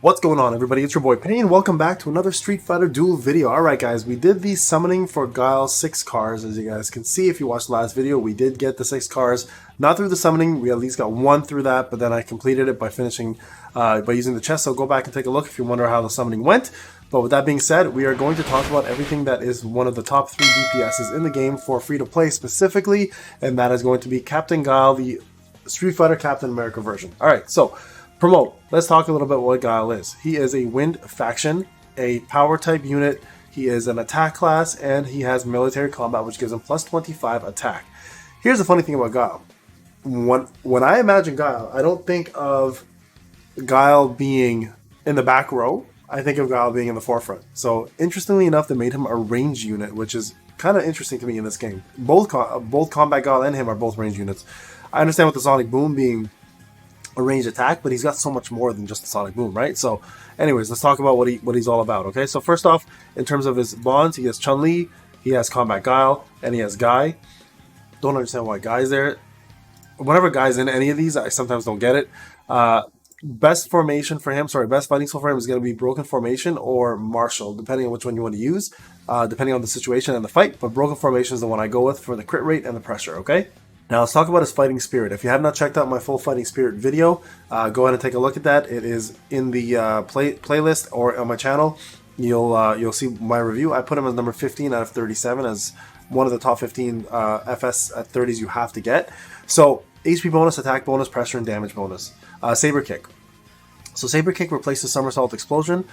What's going on, everybody? It's your boy Payne. Welcome back to another Street Fighter Duel video. Alright guys, we did the summoning for Guile's 6 cars. As you guys can see, if you watched the last video, we did get the 6 cars. Not through the summoning, we at least got 1 through that, but then I completed it by finishing, by using the chest. So go back and take a look if you wonder how the summoning went. But with that being said, we are going to talk about everything that is one of the top 3 DPSs in the game for free-to-play specifically, and that is going to be Captain Guile, the Street Fighter Captain America version. Alright, so promote. Let's talk a little bit what Guile is. He is a wind faction, a power type unit, he is an attack class, and he has military combat, which gives him plus 25 attack. Here's the funny thing about Guile. When I imagine Guile, I don't think of Guile being in the back row. I think of Guile being in the forefront. So interestingly enough, they made him a range unit, which is kind of interesting to me in this game. Both Combat Guile and him are both range units. I understand with the Sonic Boom being a ranged attack, but he's got so much more than just the Sonic Boom, right? So anyways, let's talk about what he's all about, okay? So first off, in terms of his bonds, he has Chun-Li, he has Combat Guile, and he has Guy. Don't understand why Guy's there. Whenever Guy's in any of these, I sometimes don't get it. Best fighting skill for him is going to be Broken Formation or Martial, depending on which one you want to use, depending on the situation and the fight, but Broken Formation is the one I go with for the crit rate and the pressure, okay? Now let's talk about his fighting spirit. If you have not checked out my full fighting spirit video, go ahead and take a look at that. It is in the playlist or on my channel. You'll see my review. I put him as number 15 out of 37 as one of the top 15 FS at 30s you have to get. So HP bonus, attack bonus, pressure, and damage bonus. Saber kick. So Saber Kick replaces Somersault Explosion,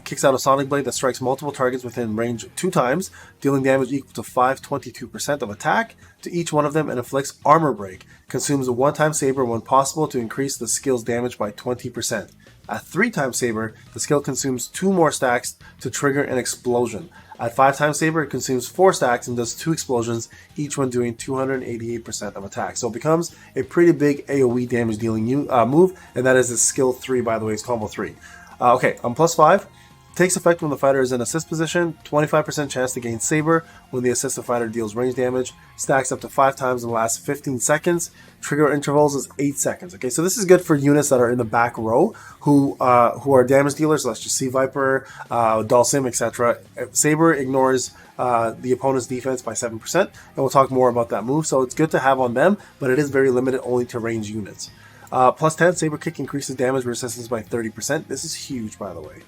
kicks out a Sonic Blade that strikes multiple targets within range 2 times, dealing damage equal to 522% of attack to each one of them, and inflicts Armor Break. Consumes a 1-time Saber when possible to increase the skill's damage by 20%. At 3-time Saber, the skill consumes 2 more stacks to trigger an explosion. At 5-time Saber, it consumes 4 stacks and does 2 explosions, each one doing 288% of attack. So it becomes a pretty big AoE damage dealing move, and that is his skill 3, by the way, it's combo 3. Okay, on plus 5, takes effect when the fighter is in assist position, 25% chance to gain Saber when the assisted fighter deals range damage, stacks up to 5 times in the last 15 seconds, trigger intervals is 8 seconds. Okay, so this is good for units that are in the back row who are damage dealers. Let's just see Viper, Dhalsim, etc. Saber ignores the opponent's defense by 7%, and we'll talk more about that move, so it's good to have on them, but it is very limited only to range units. Plus 10, Saber Kick increases damage resistance by 30%. This is huge, by the way,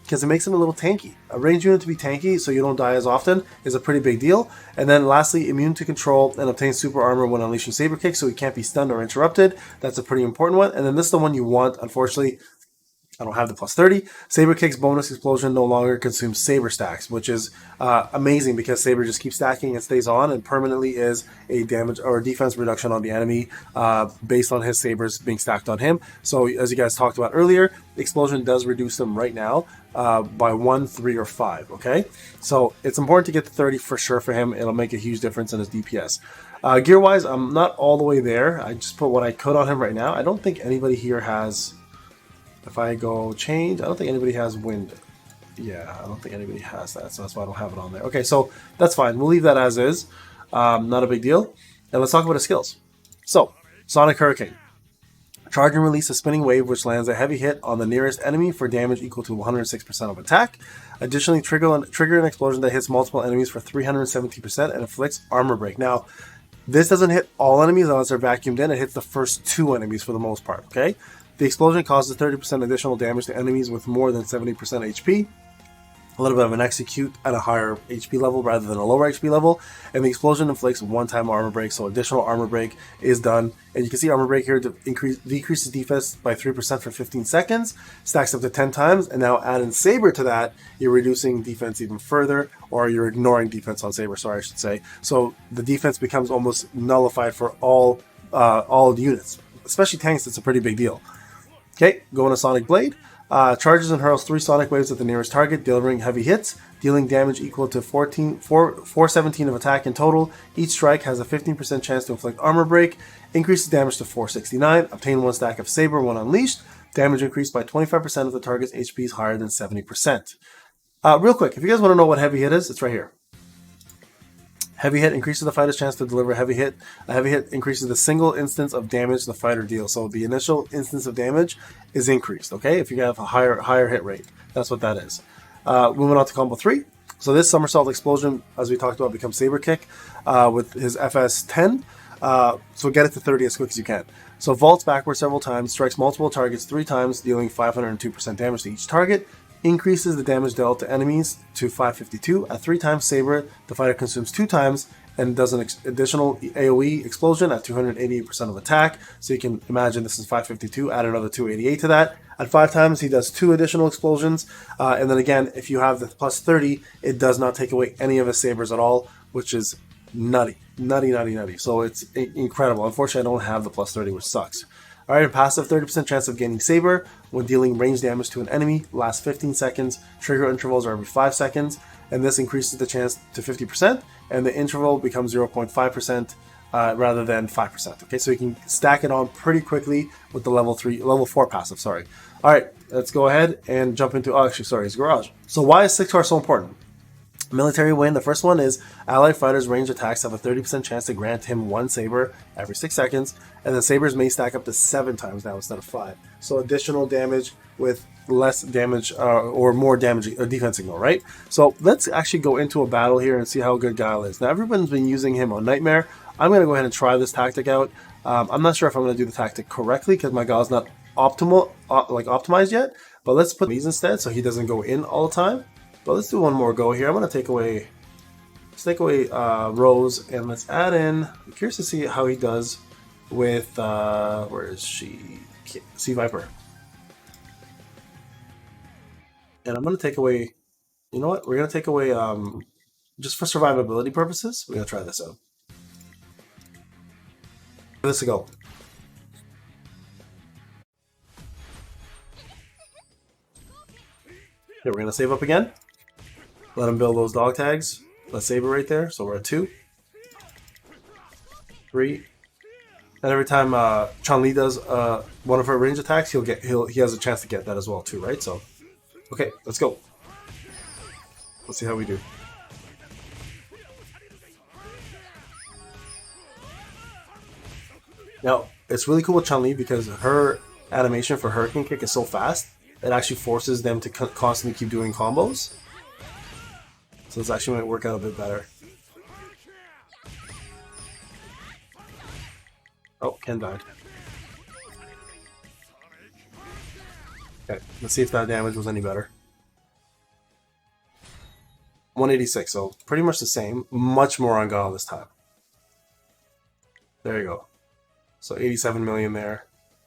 because it makes him a little tanky. A range unit to be tanky so you don't die as often is a pretty big deal. And then lastly, immune to control and obtains super armor when unleashing Saber Kick, so he can't be stunned or interrupted. That's a pretty important one. And then this is the one you want. Unfortunately, I don't have the plus 30. Saber Kick's bonus explosion no longer consumes Saber stacks, which is amazing because Saber just keeps stacking and stays on and permanently is a damage or defense reduction on the enemy based on his Sabers being stacked on him. So as you guys talked about earlier, explosion does reduce them right now by 1, 3, or 5, okay? So it's important to get to 30 for sure for him. It'll make a huge difference in his DPS. Gear-wise, I'm not all the way there. I just put what I could on him right now. I don't think anybody here has... If I go change, I don't think anybody has wind. Yeah, I don't think anybody has that, so that's why I don't have it on there. Okay, so that's fine. We'll leave that as is. Not a big deal. And let's talk about his skills. So, Sonic Hurricane. Charge and release a spinning wave which lands a heavy hit on the nearest enemy for damage equal to 106% of attack. Additionally, trigger an explosion that hits multiple enemies for 370% and inflicts Armor Break. Now, this doesn't hit all enemies unless they're vacuumed in. It hits the first 2 enemies for the most part, okay? The explosion causes 30% additional damage to enemies with more than 70% HP. A little bit of an execute at a higher HP level rather than a lower HP level. And the explosion inflicts 1-time armor break, so additional armor break is done. And you can see armor break here to decreases defense by 3% for 15 seconds, stacks up to 10 times, and now add in Saber to that, you're reducing defense even further, or you're ignoring defense on Saber, sorry I should say. So the defense becomes almost nullified for all units, especially tanks. It's a pretty big deal. Okay, going to Sonic Blade. Charges and hurls 3 Sonic Waves at the nearest target, delivering heavy hits, dealing damage equal to 417 of attack in total. Each strike has a 15% chance to inflict Armor Break, increases damage to 469, obtain 1 stack of Saber when unleashed, damage increased by 25% if the target's HP is higher than 70%. Real quick, if you guys want to know what heavy hit is, it's right here. Heavy hit increases the fighter's chance to deliver a heavy hit. A heavy hit increases the single instance of damage the fighter deals. So the initial instance of damage is increased, okay? If you have a higher hit rate. That's what that is. Moving on to combo 3. So this somersault explosion, as we talked about, becomes saber kick with his FS 10. So get it to 30 as quick as you can. So vaults backwards several times, strikes multiple targets 3 times, dealing 502% damage to each target. Increases the damage dealt to enemies to 552. At 3 times saber, the fighter consumes 2 times and does an additional AoE explosion at 288% of attack. So you can imagine this is 552, add another 288 to that. At 5 times, he does 2 additional explosions. And then again, if you have the plus 30, it does not take away any of his sabers at all, which is nutty. So it's incredible. Unfortunately, I don't have the plus 30, which sucks. Alright, a passive 30% chance of gaining saber when dealing range damage to an enemy, lasts 15 seconds, trigger intervals are every 5 seconds, and this increases the chance to 50%, and the interval becomes 0.5% rather than 5%. Okay, so you can stack it on pretty quickly with the level 4 passive, sorry. Alright, let's go ahead and jump into, his garage. So why is 6 cars so important? Military win. The first one is allied fighters' range attacks have a 30% chance to grant him 1 saber every 6 seconds, and the sabers may stack up to 7 times now instead of 5. So additional damage with less damage or more damage defense signal, right? So let's actually go into a battle here and see how good Guile is. Now everyone's been using him on Nightmare. I'm going to go ahead and try this tactic out. I'm not sure if I'm going to do the tactic correctly because my Guile's not optimized yet, but let's put these instead so he doesn't go in all the time. But let's do one more go here. I'm going to take away Rose, and let's add in, I'm curious to see how he does with, where is she? Sea Viper. And I'm going to take away, you know what? We're going to take away, just for survivability purposes, we're going to try this out. Give this a go. Here, we're going to save up again. Let him build those dog tags. Let's save it right there. So we're at 2, 3, and every time Chun-Li does one of her range attacks, he has a chance to get that as well too, right? So, okay, let's go. Let's see how we do. Now it's really cool with Chun-Li because her animation for Hurricane Kick is so fast. It actually forces them to constantly keep doing combos. So this actually might work out a bit better. Oh, Ken died. Okay, let's see if that damage was any better. 186, so pretty much the same. Much more on Guile this time. There you go. So 87 million there.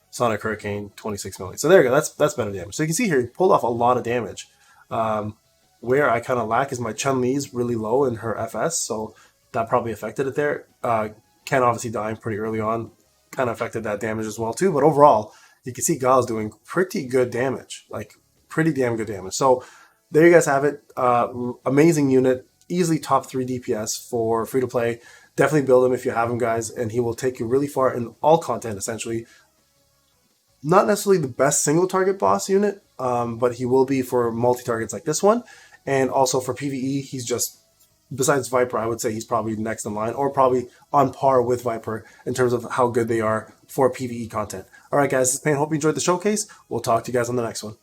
Sonic Hurricane, 26 million. So there you go, that's better damage. So you can see here, he pulled off a lot of damage. Where I kind of lack is my Chun-Li's really low in her FS, so that probably affected it there. Ken obviously dying pretty early on kind of affected that damage as well too, but overall, you can see Guile's doing pretty good damage, like pretty damn good damage. So there you guys have it. Amazing unit, easily top 3 DPS for free-to-play. Definitely build him if you have him, guys, and he will take you really far in all content, essentially. Not necessarily the best single-target boss unit, but he will be for multi-targets like this one. And also for PvE, he's just, besides Viper, I would say he's probably next in line, or probably on par with Viper in terms of how good they are for PvE content. Alright guys, this is Payne. Hope you enjoyed the showcase. We'll talk to you guys on the next one.